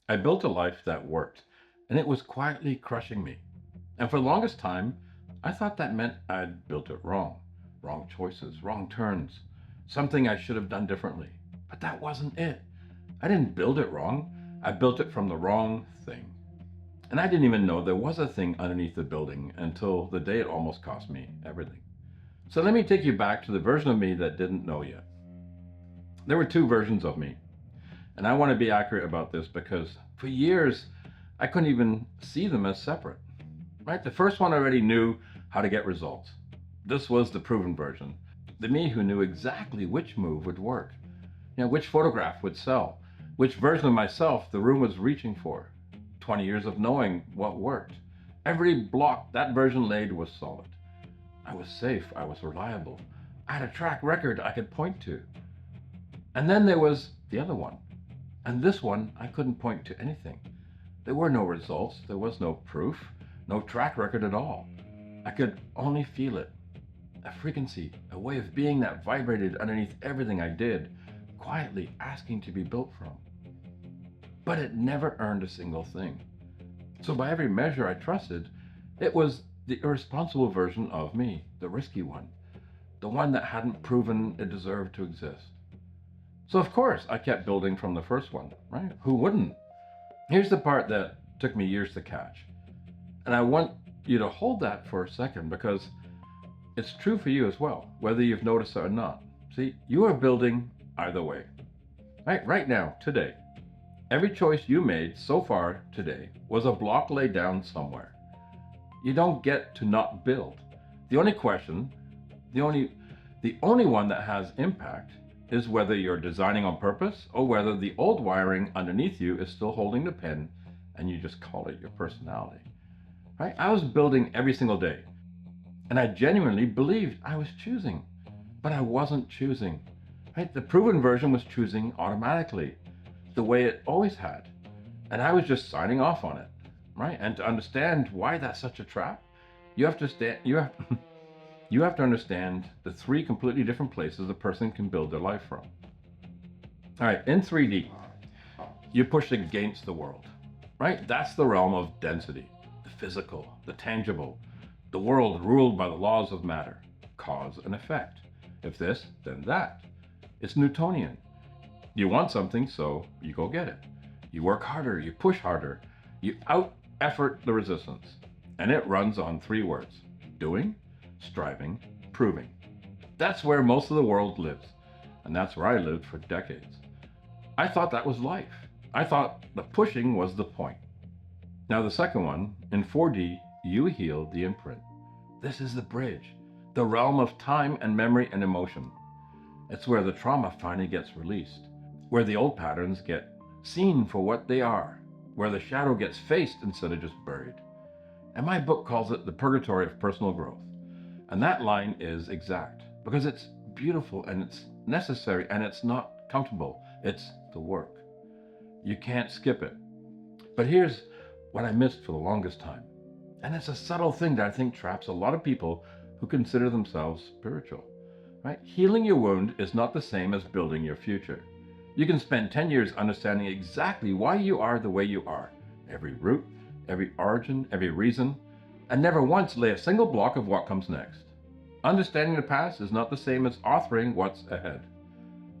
I built a life that worked, and it was quietly crushing me. And for the longest time, I thought that meant I'd built it wrong. Wrong choices, wrong turns, something I should have done differently. But that wasn't it. I didn't build it wrong. I built it from the wrong thing. And I didn't even know there was a thing underneath the building until the day it almost cost me everything. So let me take you back to the version of me that didn't know yet. There were two versions of me. And I want to be accurate about this because for years, I couldn't even see them as separate. Right? The first one already knew how to get results. This was the proven version. The me who knew exactly which move would work, which photograph would sell, which version of myself the room was reaching for. 20 years of knowing what worked. Every block that version laid was solid. I was safe, I was reliable. I had a track record I could point to. And then there was the other one. And this one, I couldn't point to anything. There were no results, there was no proof, no track record at all. I could only feel it. A frequency, a way of being that vibrated underneath everything I did, quietly asking to be built from. But it never earned a single thing. So by every measure I trusted, it was the irresponsible version of me, the risky one, the one that hadn't proven it deserved to exist. So of course I kept building from the first one, right? Who wouldn't? Here's the part that took me years to catch. And I want you to hold that for a second because it's true for you as well, whether you've noticed it or not. See, you are building either way. Right now, today. Every choice you made so far today was a block laid down somewhere. You don't get to not build. The only question, the only one that has impact is whether you're designing on purpose or whether the old wiring underneath you is still holding the pen and you just call it your personality. Right? I was building every single day and I genuinely believed I was choosing, but I wasn't choosing. Right? The proven version was choosing automatically, the way it always had. And I was just signing off on it. Right? And to understand why that's such a trap, you have to you have to understand the three completely different places a person can build their life from. All right, in 3D, you push against the world, right? That's the realm of density, the physical, the tangible, the world ruled by the laws of matter, cause and effect. If this, then that. It's Newtonian. You want something, so you go get it. You work harder, you push harder, you out effort the resistance. And it runs on three words: doing, striving, proving. That's where most of the world lives. And that's where I lived for decades. I thought that was life. I thought the pushing was the point. Now, the second one, in 4D, you heal the imprint. This is the bridge, the realm of time and memory and emotion. It's where the trauma finally gets released, where the old patterns get seen for what they are, where the shadow gets faced instead of just buried. And my book calls it the purgatory of personal growth. And that line is exact because it's beautiful and it's necessary and it's not comfortable. It's the work. You can't skip it. But here's what I missed for the longest time. And it's a subtle thing that I think traps a lot of people who consider themselves spiritual. Right? Healing your wound is not the same as building your future. You can spend 10 years understanding exactly why you are the way you are. Every root, every origin, every reason, and never once lay a single block of what comes next. Understanding the past is not the same as authoring what's ahead.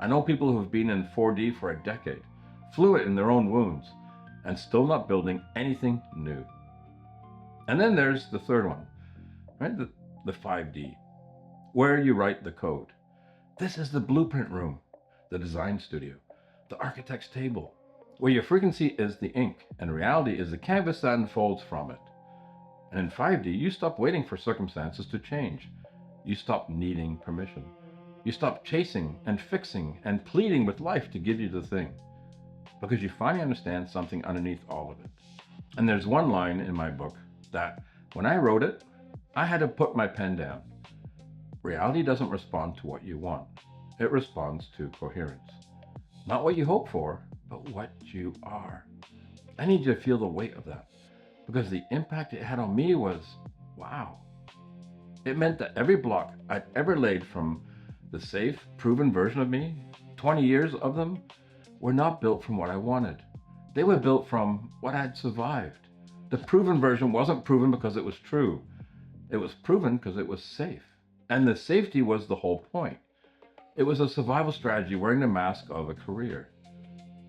I know people who have been in 4D for a decade, fluid in their own wounds, and still not building anything new. And then there's the third one, right? The 5D, where you write the code. This is the blueprint room, the design studio, the architect's table, where your frequency is the ink and reality is the canvas that unfolds from it. And in 5D, you stop waiting for circumstances to change. You stop needing permission. You stop chasing and fixing and pleading with life to give you the thing, because you finally understand something underneath all of it. And there's one line in my book that, when I wrote it, I had to put my pen down. Reality doesn't respond to what you want. It responds to coherence. Not what you hope for, but what you are. I need you to feel the weight of that, because the impact it had on me was, wow. It meant that every block I'd ever laid from the safe, proven version of me, 20 years of them, were not built from what I wanted. They were built from what I'd survived. The proven version wasn't proven because it was true. It was proven because it was safe. And the safety was the whole point. It was a survival strategy wearing the mask of a career.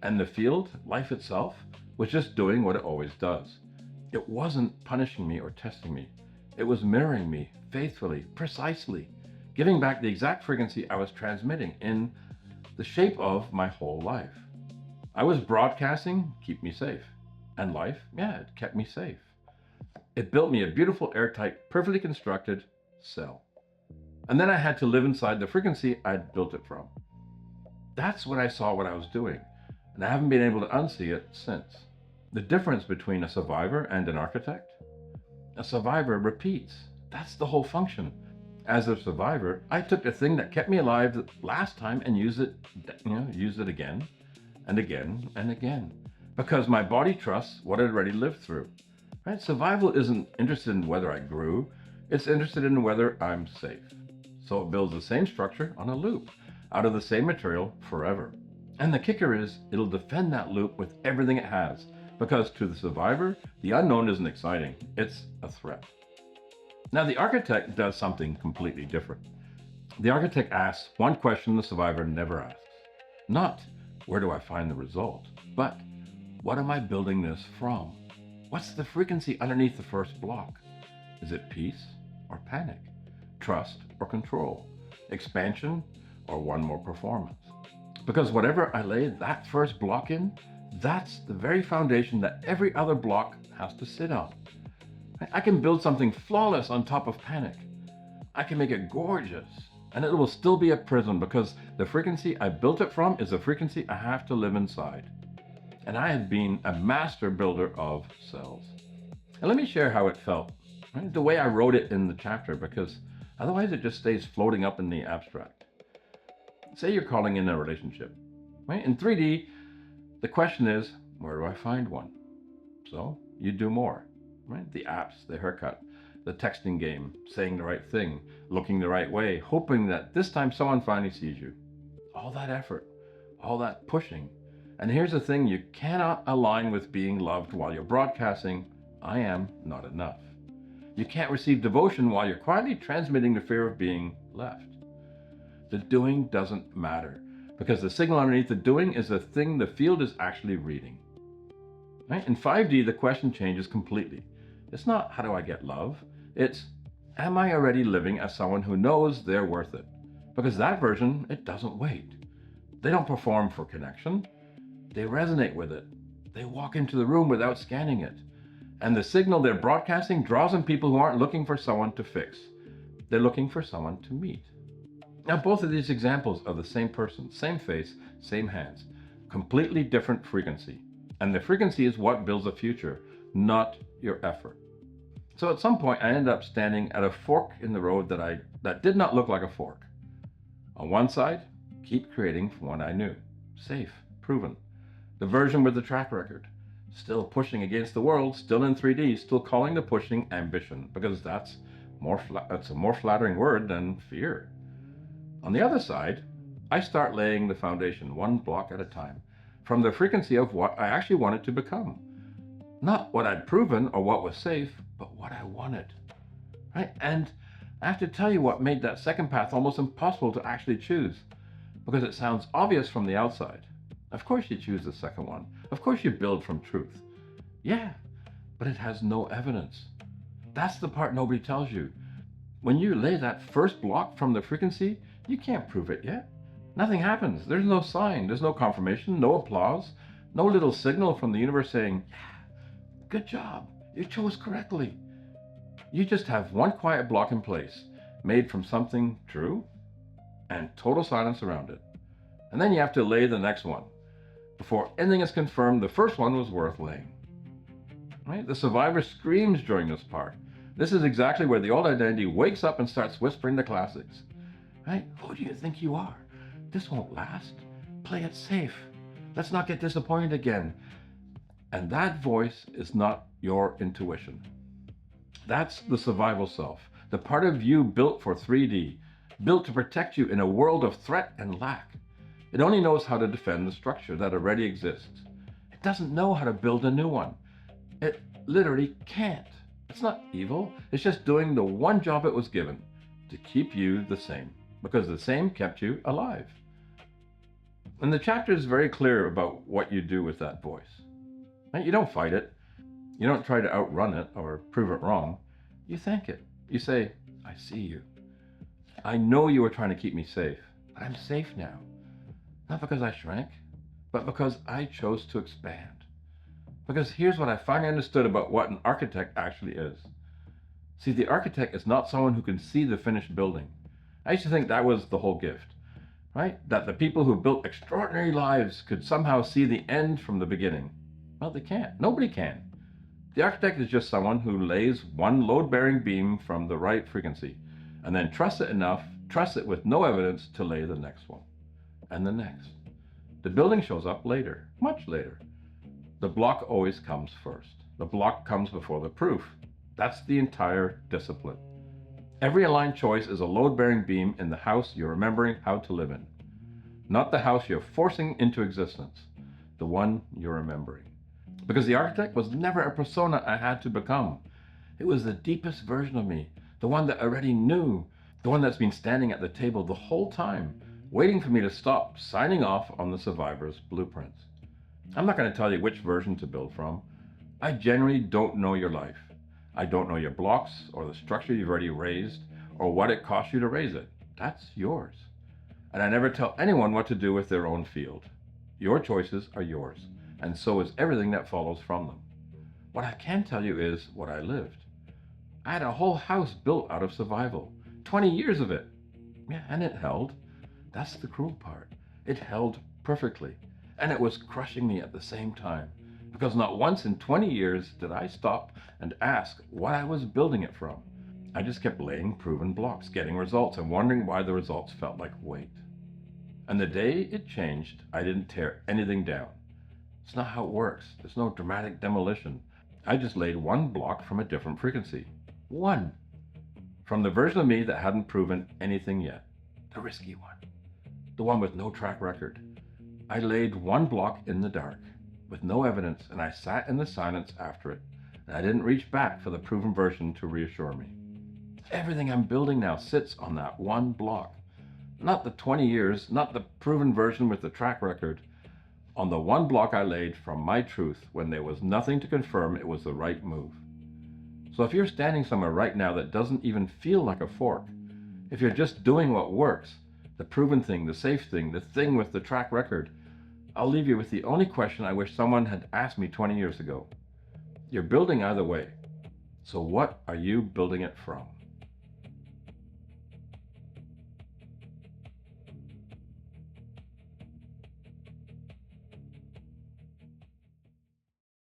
And the field, life itself, was just doing what it always does. It wasn't punishing me or testing me. It was mirroring me faithfully, precisely, giving back the exact frequency I was transmitting in the shape of my whole life. I was broadcasting, keep me safe. And life, yeah, it kept me safe. It built me a beautiful, airtight, perfectly constructed cell. And then I had to live inside the frequency I'd built it from. That's when I saw what I was doing, and I haven't been able to unsee it since. The difference between a survivor and an architect? A survivor repeats. That's the whole function. As a survivor, I took the thing that kept me alive the last time and used it again and again and again. Because my body trusts what it already lived through. Right? Survival isn't interested in whether I grew, it's interested in whether I'm safe. So it builds the same structure on a loop, out of the same material forever. And the kicker is, it'll defend that loop with everything it has. Because to the survivor, the unknown isn't exciting, it's a threat. Now the architect does something completely different. The architect asks one question the survivor never asks. Not, where do I find the result? But, what am I building this from? What's the frequency underneath the first block? Is it peace or panic? Trust or control? Expansion or one more performance? Because whatever I lay that first block in, that's the very foundation that every other block has to sit on. I can build something flawless on top of panic. I can make it gorgeous, and it will still be a prison because the frequency I built it from is a frequency I have to live inside. And I had been a master builder of cells. And let me share how it felt, right? The way I wrote it in the chapter, because otherwise it just stays floating up in the abstract. Say you're calling in a relationship, right? In 3D, the question is, where do I find one? So you do more, right? The apps, the haircut, the texting game, saying the right thing, looking the right way, hoping that this time someone finally sees you. All that effort, all that pushing. And here's the thing, you cannot align with being loved while you're broadcasting, I am not enough. You can't receive devotion while you're quietly transmitting the fear of being left. The doing doesn't matter, because the signal underneath the doing is the thing the field is actually reading. Right? In 5D, the question changes completely. It's not, how do I get love? It's, am I already living as someone who knows they're worth it? Because that version, it doesn't wait. They don't perform for connection. They resonate with it. They walk into the room without scanning it. And the signal they're broadcasting draws in people who aren't looking for someone to fix. They're looking for someone to meet. Now, both of these examples are the same person, same face, same hands, completely different frequency. And the frequency is what builds a future, not your effort. So at some point, I ended up standing at a fork in the road that did not look like a fork. On one side, keep creating from what I knew. Safe, proven. The version with the track record. Still pushing against the world, still in 3D, still calling the pushing ambition, because that's a more flattering word than fear. On the other side, I start laying the foundation one block at a time, from the frequency of what I actually wanted to become. Not what I'd proven or what was safe, but what I wanted. Right? And I have to tell you what made that second path almost impossible to actually choose, because it sounds obvious from the outside. Of course you choose the second one. Of course you build from truth. Yeah, but it has no evidence. That's the part nobody tells you. When you lay that first block from the frequency, you can't prove it yet. Nothing happens. There's no sign. There's no confirmation, no applause, no little signal from the universe saying, yeah, good job. You chose correctly. You just have one quiet block in place, made from something true, and total silence around it. And then you have to lay the next one. Before anything is confirmed, the first one was worth laying. Right? The survivor screams during this part. This is exactly where the old identity wakes up and starts whispering the classics. Right? Who do you think you are? This won't last. Play it safe. Let's not get disappointed again. And that voice is not your intuition. That's the survival self, the part of you built for 3D, built to protect you in a world of threat and lack. It only knows how to defend the structure that already exists. It doesn't know how to build a new one. It literally can't. It's not evil. It's just doing the one job it was given, to keep you the same, because the same kept you alive. And the chapter is very clear about what you do with that voice. You don't fight it. You don't try to outrun it or prove it wrong. You thank it. You say, I see you. I know you were trying to keep me safe. I'm safe now. Not because I shrank, but because I chose to expand. Because here's what I finally understood about what an architect actually is. See, the architect is not someone who can see the finished building. I used to think that was the whole gift, right? That the people who built extraordinary lives could somehow see the end from the beginning. Well, they can't. Nobody can. The architect is just someone who lays one load-bearing beam from the right frequency, and then trusts it with no evidence to lay the next one, and the next. The building shows up later, much later. The block always comes first. The block comes before the proof. That's the entire discipline. Every aligned choice is a load-bearing beam in the house you're remembering how to live in. Not the house you're forcing into existence, the one you're remembering. Because the architect was never a persona I had to become. It was the deepest version of me, the one that I already knew, the one that's been standing at the table the whole time, waiting for me to stop signing off on the survivor's blueprints. I'm not going to tell you which version to build from. I generally don't know your life. I don't know your blocks or the structure you've already raised or what it cost you to raise it. That's yours. And I never tell anyone what to do with their own field. Your choices are yours, and so is everything that follows from them. What I can tell you is what I lived. I had a whole house built out of survival, 20 years of it. Yeah, and it held. That's the cruel part. It held perfectly, and it was crushing me at the same time, because not once in 20 years did I stop and ask what I was building it from. I just kept laying proven blocks, getting results, and wondering why the results felt like weight. And the day it changed, I didn't tear anything down. It's not how it works. There's no dramatic demolition. I just laid one block from a different frequency. One. From the version of me that hadn't proven anything yet. The risky one. The one with no track record. I laid one block in the dark, with no evidence, and I sat in the silence after it, and I didn't reach back for the proven version to reassure me. Everything I'm building now sits on that one block. Not the 20 years, not the proven version with the track record. On the one block I laid from my truth when there was nothing to confirm it was the right move. So if you're standing somewhere right now that doesn't even feel like a fork, if you're just doing what works, the proven thing, the safe thing, the thing with the track record, I'll leave you with the only question I wish someone had asked me 20 years ago. You're building either way. So what are you building it from?